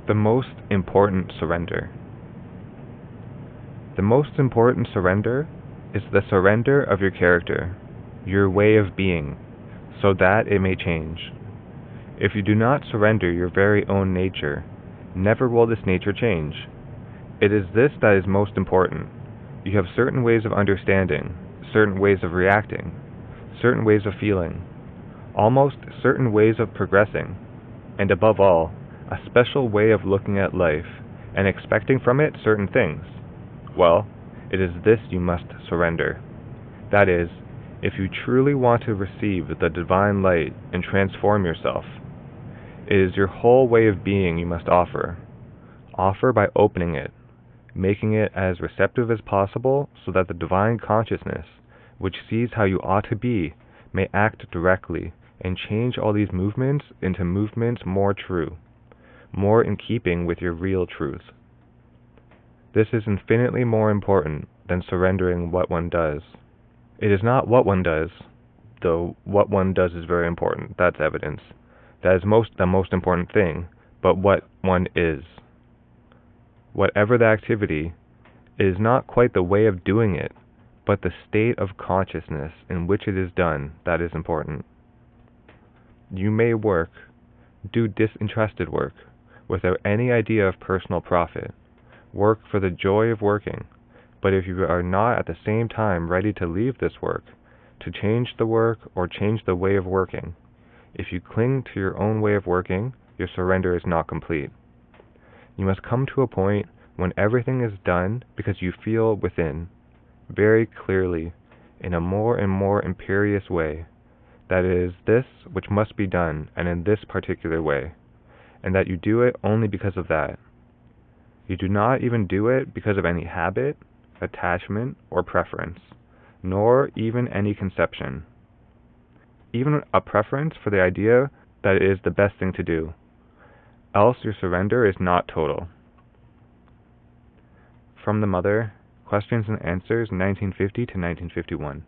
The most important surrender. The most important surrender is the surrender of your character, your way of being, so that it may change. If you do not surrender your very own nature, never will this nature change. It is this that is most important. You have certain ways of understanding, certain ways of reacting, certain ways of feeling, almost certain ways of progressing, and above all, a special way of looking at life and expecting from it certain things. Well, it is this you must surrender. That is, if you truly want to receive the divine light and transform yourself, it is your whole way of being you must offer. Offer by opening it, making it as receptive as possible so that the divine consciousness, which sees how you ought to be, may act directly and change all these movements into movements more true, more in keeping with your real truth. This is infinitely more important than surrendering what one does. It is not what one does, though what one does is very important, that's evidence. That is the most important thing, but what one is. Whatever the activity, it is not quite the way of doing it, but the state of consciousness in which it is done that is important. You may do disinterested work, without any idea of personal profit, work for the joy of working, but if you are not at the same time ready to leave this work, to change the work or change the way of working, if you cling to your own way of working, your surrender is not complete. You must come to a point when everything is done because you feel within, very clearly, in a more and more imperious way, that it is this which must be done and in this particular way, and that you do it only because of that. You do not even do it because of any habit, attachment, or preference, nor even any conception, even a preference for the idea that it is the best thing to do, else your surrender is not total. From the Mother, Questions and Answers, 1950 to 1951.